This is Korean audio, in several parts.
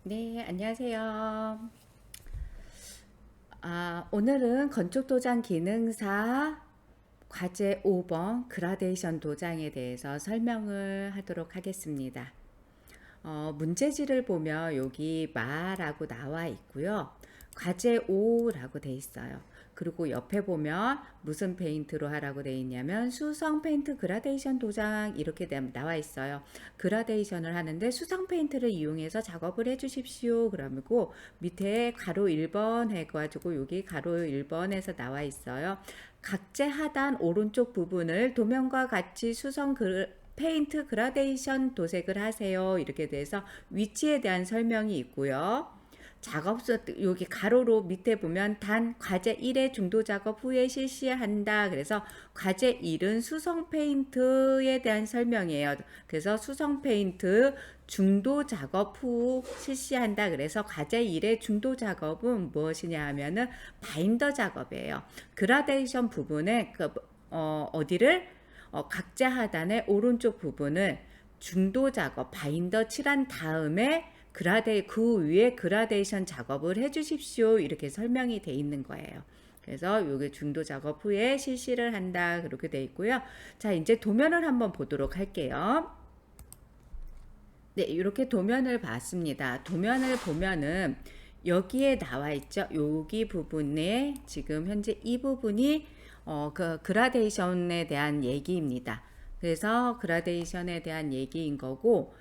네, 안녕하세요. 오늘은 건축도장 기능사 과제 5번 그라데이션 도장에 대해서 설명을 하도록 하겠습니다. 문제지를 보면 여기 마라고 나와 있고요. 과제 5라고 돼 있어요. 그리고 옆에 보면 무슨 페인트로 하라고 돼 있냐면 수성 페인트 그라데이션 도장 이렇게 나와 있어요. 그라데이션을 하는데 수성 페인트를 이용해서 작업을 해 주십시오. 그러고 밑에 가로 1번 해가지고 여기 가로 1번에서 나와 있어요. 각재 하단 오른쪽 부분을 도면과 같이 수성 페인트 그라데이션 도색을 하세요. 이렇게 돼서 위치에 대한 설명이 있고요. 작업소 여기 가로로 밑에 보면 단 과제 1의 중도 작업 후에 실시한다. 그래서 과제 1은 수성 페인트에 대한 설명이에요. 그래서 수성 페인트 중도 작업 후 실시한다. 그래서 과제 1의 중도 작업은 무엇이냐 하면은 바인더 작업이에요. 그라데이션 부분에 어디를 각자 하단의 오른쪽 부분을 중도 작업 바인더 칠한 다음에 그 위에 그라데이션 작업을 해 주십시오. 이렇게 설명이 돼 있는 거예요. 그래서 요게 중도 작업 후에 실시를 한다. 그렇게 돼 있고요. 자, 이제 도면을 한번 보도록 할게요. 네, 이렇게 도면을 봤습니다. 도면을 보면은 여기에 나와 있죠. 여기 부분에 지금 현재 이 부분이 그 그라데이션에 대한 얘기입니다. 그래서 그라데이션에 대한 얘기인 거고,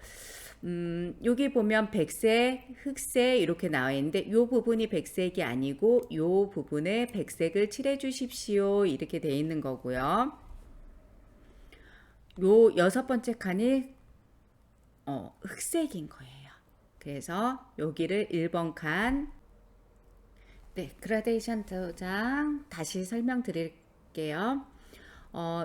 여기 보면 백색, 흑색 이렇게 나와 있는데 이 부분이 백색이 아니고 이 부분에 백색을 칠해 주십시오. 이렇게 돼 있는 거고요. 요 여섯 번째 칸이 흑색인 거예요. 그래서 여기를 1번 칸, 네, 그라데이션 도장 다시 설명드릴게요.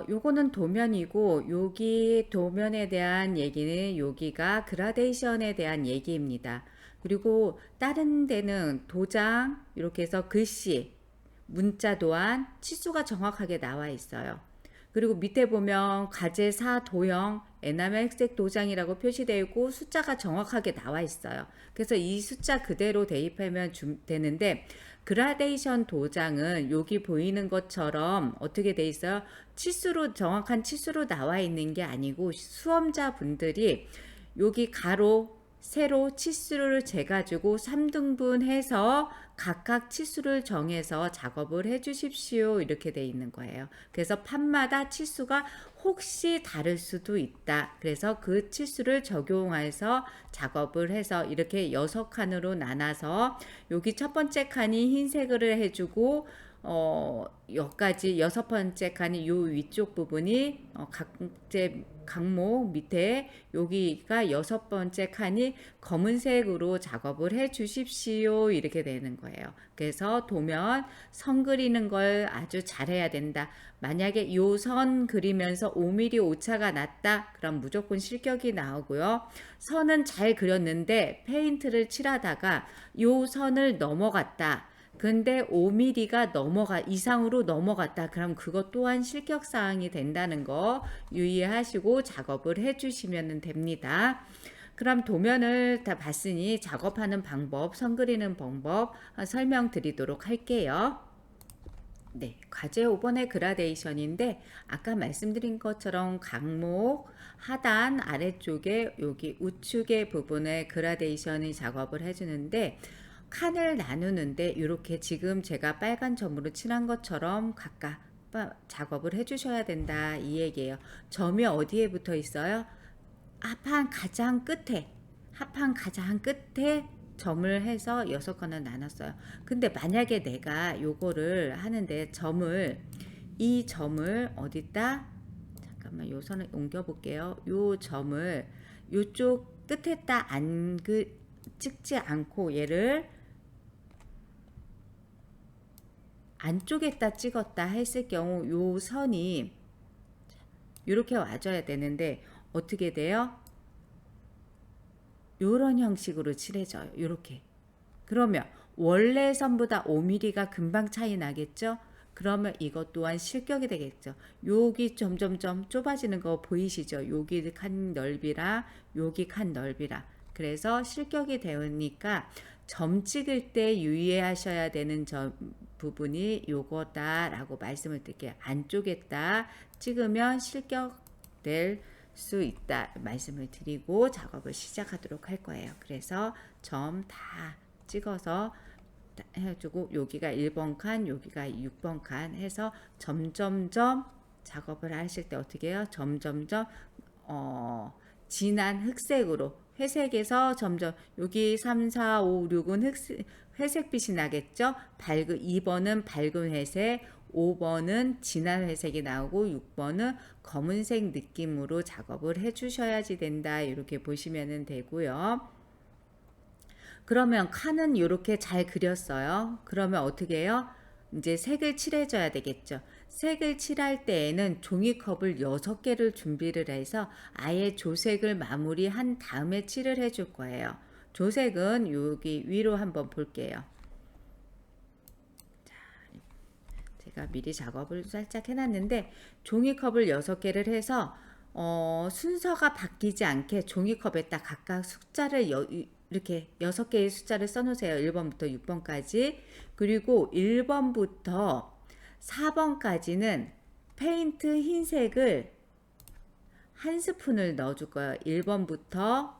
요거는 도면이고 여기 도면에 대한 얘기는 여기가 그라데이션에 대한 얘기입니다. 그리고 다른 데는 도장 이렇게 해서 글씨, 문자 도안, 치수가 정확하게 나와 있어요. 그리고 밑에 보면 가제 4 도형 에나멜 흑색 도장이라고 표시되어 있고 숫자가 정확하게 나와 있어요. 그래서 이 숫자 그대로 대입하면 되는데 그라데이션 도장은 여기 보이는 것처럼 어떻게 돼 있어요? 치수로 정확한 치수로 나와 있는 게 아니고 수험자 분들이 여기 가로 세로 치수를 재가지고 3등분해서 각각 치수를 정해서 작업을 해 주십시오. 이렇게 돼 있는 거예요. 그래서 판마다 치수가 혹시 다를 수도 있다. 그래서 그 치수를 적용해서 작업을 해서 이렇게 6칸으로 나눠서 여기 첫 번째 칸이 흰색을 해주고 여기까지 여섯 번째 칸이 요 위쪽 부분이 각재 강목 밑에 여기가 여섯 번째 칸이 검은색으로 작업을 해 주십시오. 이렇게 되는 거예요. 그래서 도면 선 그리는 걸 아주 잘해야 된다. 만약에 요 선 그리면서 5mm 오차가 났다. 그럼 무조건 실격이 나오고요. 선은 잘 그렸는데 페인트를 칠하다가 요 선을 넘어갔다. 근데 5mm가 이상으로 넘어갔다. 그럼 그것 또한 실격 사항이 된다는 거 유의하시고 작업을 해 주시면 됩니다. 그럼 도면을 다 봤으니 작업하는 방법, 선 그리는 방법 설명드리도록 할게요. 네, 과제 5번의 그라데이션인데 아까 말씀드린 것처럼 강목 하단 아래쪽에 여기 우측의 부분에 그라데이션이 작업을 해주는데 칸을 나누는데 이렇게 지금 제가 빨간 점으로 칠한 것처럼 각각 작업을 해주셔야 된다 이 얘기예요. 점이 어디에 붙어 있어요? 합판 가장 끝에 점을 해서 6건을 나눴어요. 근데 만약에 내가 요거를 하는데 이 점을 어디다 잠깐만 요 선을 옮겨 볼게요. 요 점을 요쪽 끝에다 찍지 않고 얘를 안쪽에다 찍었다 했을 경우 요 선이 이렇게 와줘야 되는데 어떻게 돼요? 요런 형식으로 칠해져요. 요렇게. 그러면 원래 선보다 5mm가 금방 차이 나겠죠? 그러면 이것 또한 실격이 되겠죠. 여기 점점점 좁아지는 거 보이시죠? 여기 칸 넓이라 여기 칸 넓이라 그래서 실격이 되니까 점 찍을 때 유의하셔야 되는 부분이 요거다라고 말씀을 드릴게요. 안쪽에다 찍으면 실격될 수 있다 말씀을 드리고 작업을 시작하도록 할 거예요. 그래서 점 다 찍어서 해주고 여기가 1번 칸, 여기가 6번 칸 해서 점점점 작업을 하실 때 어떻게 해요? 점점점 진한 흑색으로 회색에서 점점 여기 3, 4, 5, 6은 회색빛이 나겠죠? 2번은 밝은 회색, 5번은 진한 회색이 나오고 6번은 검은색 느낌으로 작업을 해주셔야지 된다. 이렇게 보시면 되고요. 그러면 칸은 이렇게 잘 그렸어요. 그러면 어떻게 해요? 이제 색을 칠해줘야 되겠죠. 색을 칠할 때에는 종이컵을 6개를 준비를 해서 아예 조색을 마무리한 다음에 칠을 해줄 거예요. 조색은 여기 위로 한번 볼게요. 자, 제가 미리 작업을 살짝 해놨는데 종이컵을 6개를 해서 순서가 바뀌지 않게 종이컵에다 각각 숫자를 이렇게 6개의 숫자를 써놓으세요. 1번부터 6번까지. 그리고 1번부터 4번까지는 페인트 흰색을 한 스푼을 넣어줄 거예요. 1번부터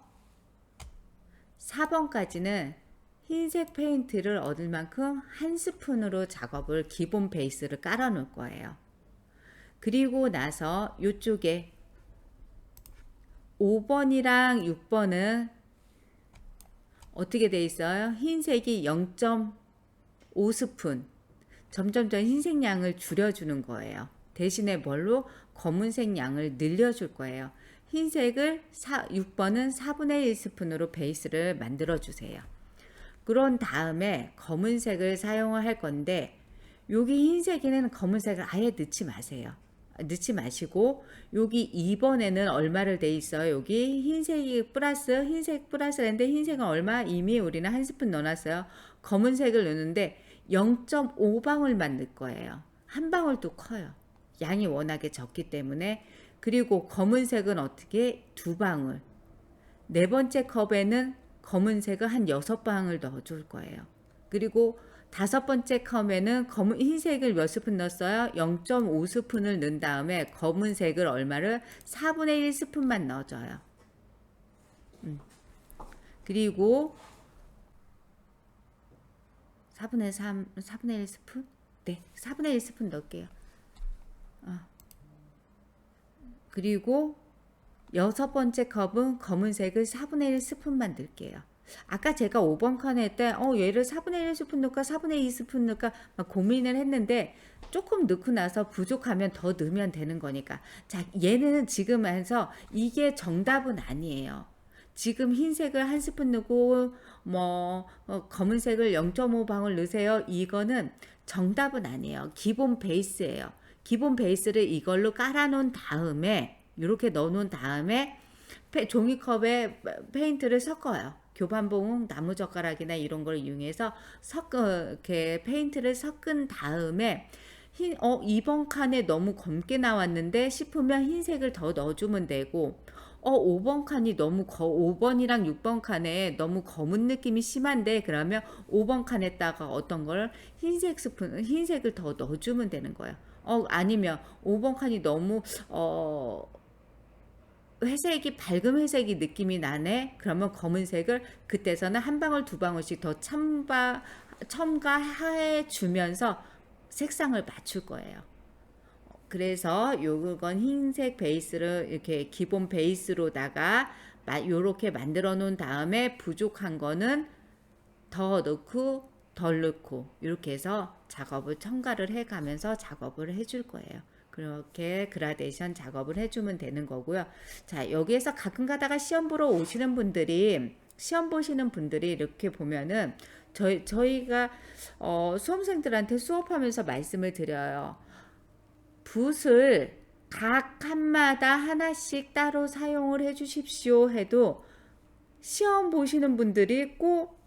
4번까지는 흰색 페인트를 얻을 만큼 한 스푼으로 작업을 기본 베이스를 깔아 놓을 거예요. 그리고 나서 이쪽에 5번이랑 6번은 어떻게 돼 있어요? 흰색이 0.5스푼 점점점 흰색 양을 줄여주는 거예요. 대신에 뭘로? 검은색 양을 늘려줄 거예요. 흰색을 6번은 4분의 1스푼으로 베이스를 만들어 주세요. 그런 다음에 검은색을 사용을 할 건데 여기 흰색에는 검은색을 아예 넣지 마세요. 넣지 마시고 여기 2번에는 얼마를 돼 있어요? 여기 흰색이 플러스 흰색 플러스인데 흰색은 얼마? 이미 우리는 한 스푼 넣어놨어요. 검은색을 넣는데 0.5방울만 넣을 거예요. 한 방울도 커요. 양이 워낙에 적기 때문에. 그리고 검은색은 어떻게? 2방울. 네 번째 컵에는 검은색을 한 6방울 넣어줄 거예요. 그리고 5번째 컵에는 흰색을 몇 스푼 넣었어요? 0.5스푼을 넣은 다음에 검은색을 얼마를? 4분의 1스푼만 넣어줘요. 그리고 4분의 1스푼? 네, 4분의 1스푼 넣을게요. 그리고 6번째 컵은 검은색을 4분의 1스푼만 넣을게요. 아까 제가 5번 칸에 할 때 얘를 4분의 1스푼 넣을까 4분의 2스푼 넣을까 막 고민을 했는데 조금 넣고 나서 부족하면 더 넣으면 되는 거니까. 자, 얘는 지금 해서 이게 정답은 아니에요. 지금 흰색을 한 스푼 넣고 검은색을 0.5방울 넣으세요. 이거는 정답은 아니에요. 기본 베이스예요. 기본 베이스를 이걸로 깔아놓은 다음에 이렇게 넣어놓은 다음에 종이컵에 페인트를 섞어요. 교반봉, 나무젓가락이나 이런 걸 이용해서 이렇게 페인트를 섞은 다음에 2번 칸에 너무 검게 나왔는데 싶으면 흰색을 더 넣어주면 되고 5번 칸이 너무 5번이랑 6번 칸에 너무 검은 느낌이 심한데 그러면 5번 칸에다가 어떤 걸 흰색을 더 넣어주면 되는 거예요. 아니면 5번 칸이 너무 회색이 밝은 회색이 느낌이 나네. 그러면 검은색을 그때서는 한 방울 두 방울씩 더 첨가해 주면서 색상을 맞출 거예요. 그래서 요건 흰색 베이스를 이렇게 기본 베이스로다가 요렇게 만들어 놓은 다음에 부족한 거는 더 넣고 덜 넣고 이렇게 해서 작업을 첨가를 해 가면서 작업을 해줄 거예요. 그렇게 그라데이션 작업을 해주면 되는 거고요. 자, 여기에서 가끔 가다가 시험 보러 오시는 분들이 시험 보시는 분들이 이렇게 보면은 저희가 수험생들한테 수업하면서 말씀을 드려요. 붓을 각 칸마다 하나씩 따로 사용을 해 주십시오 해도 시험 보시는 분들이 꼭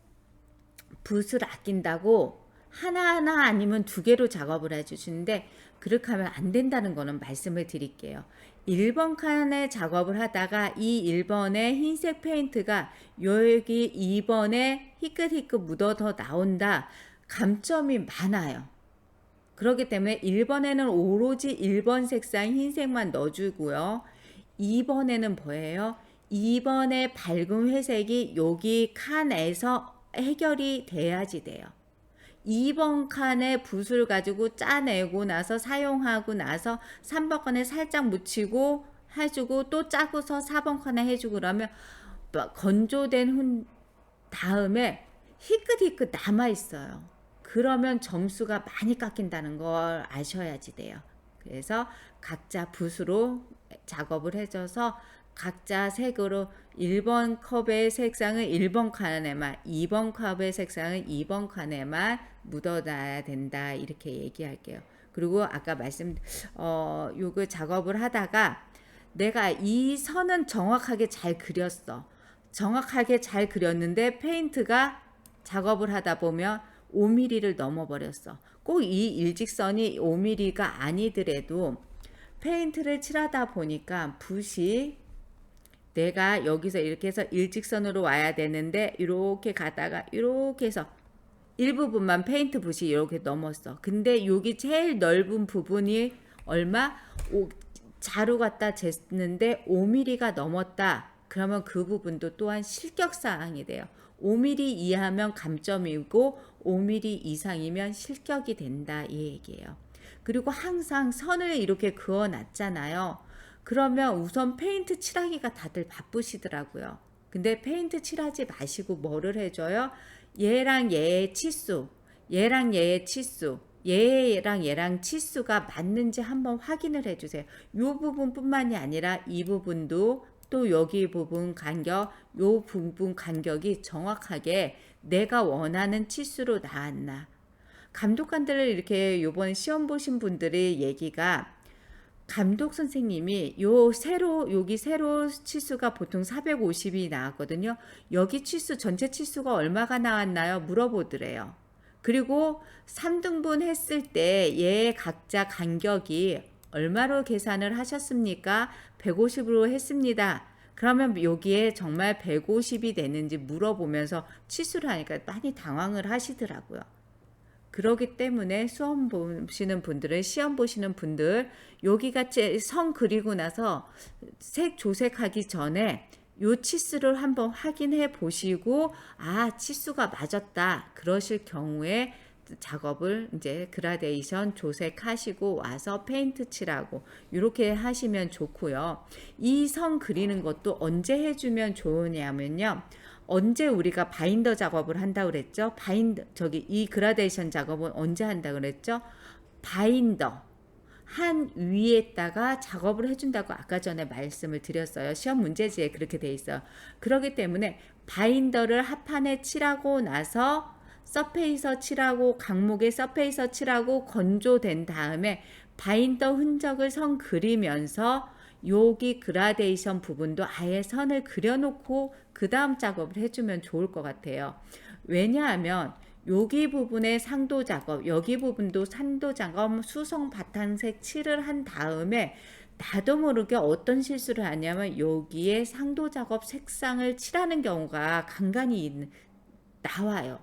붓을 아낀다고 하나하나 아니면 2개로 작업을 해주시는데 그렇게 하면 안 된다는 거는 말씀을 드릴게요. 1번 칸에 작업을 하다가 이 1번에 흰색 페인트가 여기 2번에 희끗희끗 묻어서 나온다. 감점이 많아요. 그렇기 때문에 1번에는 오로지 1번 색상 흰색만 넣어주고요. 2번에는 뭐예요? 2번의 밝은 회색이 여기 칸에서 해결이 돼야지 돼요. 2번 칸에 붓을 가지고 짜내고 나서 사용하고 나서 3번 칸에 살짝 묻히고 해주고 또 짜고서 4번 칸에 해주고 그러면 건조된 다음에 희끗희끗 남아있어요. 그러면 점수가 많이 깎인다는 걸 아셔야지 돼요. 그래서 각자 붓으로 작업을 해줘서 각자 색으로 1번 컵의 색상은 1번 칸에만, 2번 컵의 색상은 2번 칸에만 묻어놔야 된다. 이렇게 얘기할게요. 그리고 아까 요거 작업을 하다가 내가 이 선은 정확하게 잘 그렸어. 정확하게 잘 그렸는데 페인트가 작업을 하다 보면 5mm를 넘어버렸어. 꼭 이 일직선이 5mm가 아니더라도 페인트를 칠하다 보니까 붓이 내가 여기서 이렇게 해서 일직선으로 와야 되는데 이렇게 가다가 이렇게 해서 일부분만 페인트 붓이 이렇게 넘었어. 근데 여기 제일 넓은 부분이 얼마? 자루 갖다 쟀는데 5mm가 넘었다. 그러면 그 부분도 또한 실격사항이 돼요. 5mm 이하면 감점이고 5mm 이상이면 실격이 된다 이 얘기예요. 그리고 항상 선을 이렇게 그어 놨잖아요. 그러면 우선 페인트 칠하기가 다들 바쁘시더라고요. 근데 페인트 칠하지 마시고 뭐를 해줘요? 얘랑 얘의 치수, 얘랑 얘의 치수, 얘랑 얘랑 치수가 맞는지 한번 확인을 해주세요. 이 부분뿐만이 아니라 이 부분도 또 여기 부분 간격, 요 부분 간격이 정확하게 내가 원하는 치수로 나왔나. 감독관들을 이렇게 요번 시험 보신 분들의 얘기가 감독 선생님이 여기 세로 치수가 보통 450이 나왔거든요. 여기 치수 전체 치수가 얼마가 나왔나요? 물어보더래요. 그리고 3등분 했을 때 얘 각자 간격이 얼마로 계산을 하셨습니까? 150으로 했습니다. 그러면 여기에 정말 150이 되는지 물어보면서 치수를 하니까 많이 당황을 하시더라고요. 그러기 때문에 수험 보시는 분들은 시험 보시는 분들 여기가 선 그리고 나서 색 조색하기 전에 요 치수를 한번 확인해 보시고 치수가 맞았다 그러실 경우에 작업을 이제 그라데이션 조색하시고 와서 페인트 칠하고 이렇게 하시면 좋고요. 이 선 그리는 것도 언제 해주면 좋으냐면요. 언제 우리가 바인더 작업을 한다고 그랬죠? 이 그라데이션 작업은 언제 한다고 그랬죠? 바인더 한 위에다가 작업을 해준다고 아까 전에 말씀을 드렸어요. 시험 문제지에 그렇게 돼 있어요. 그렇기 때문에 바인더를 합판에 칠하고 나서 서페이서 칠하고 강목에 서페이서 칠하고 건조된 다음에 바인더 흔적을 선 그리면서 여기 그라데이션 부분도 아예 선을 그려놓고 그 다음 작업을 해주면 좋을 것 같아요. 왜냐하면 여기 부분의 상도 작업, 여기 부분도 산도 작업, 수성 바탕색 칠을 한 다음에 나도 모르게 어떤 실수를 하냐면 여기에 상도 작업 색상을 칠하는 경우가 간간히 나와요.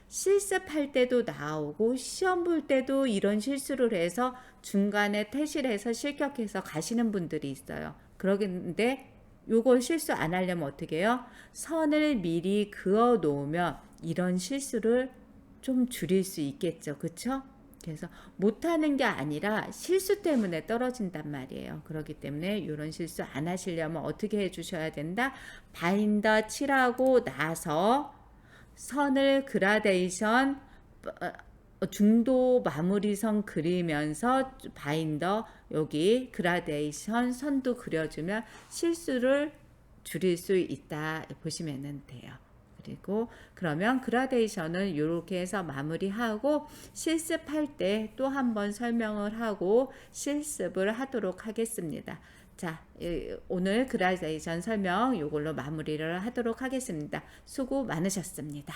실습할 때도 나오고 시험 볼 때도 이런 실수를 해서 중간에 퇴실해서 실격해서 가시는 분들이 있어요. 그러는데 요걸 실수 안 하려면 어떻게 해요? 선을 미리 그어 놓으면 이런 실수를 좀 줄일 수 있겠죠. 그쵸? 그래서 못하는 게 아니라 실수 때문에 떨어진단 말이에요. 그렇기 때문에 이런 실수 안 하시려면 어떻게 해주셔야 된다? 바인더 칠하고 나서 선을 그라데이션 중도 마무리선 그리면서 바인더 여기 그라데이션 선도 그려주면 실수를 줄일 수 있다 보시면 돼요. 그리고 그러면 그라데이션은 이렇게 해서 마무리하고 실습할 때 또 한번 설명을 하고 실습을 하도록 하겠습니다. 자, 오늘 그라데이션 설명 이걸로 마무리를 하도록 하겠습니다. 수고 많으셨습니다.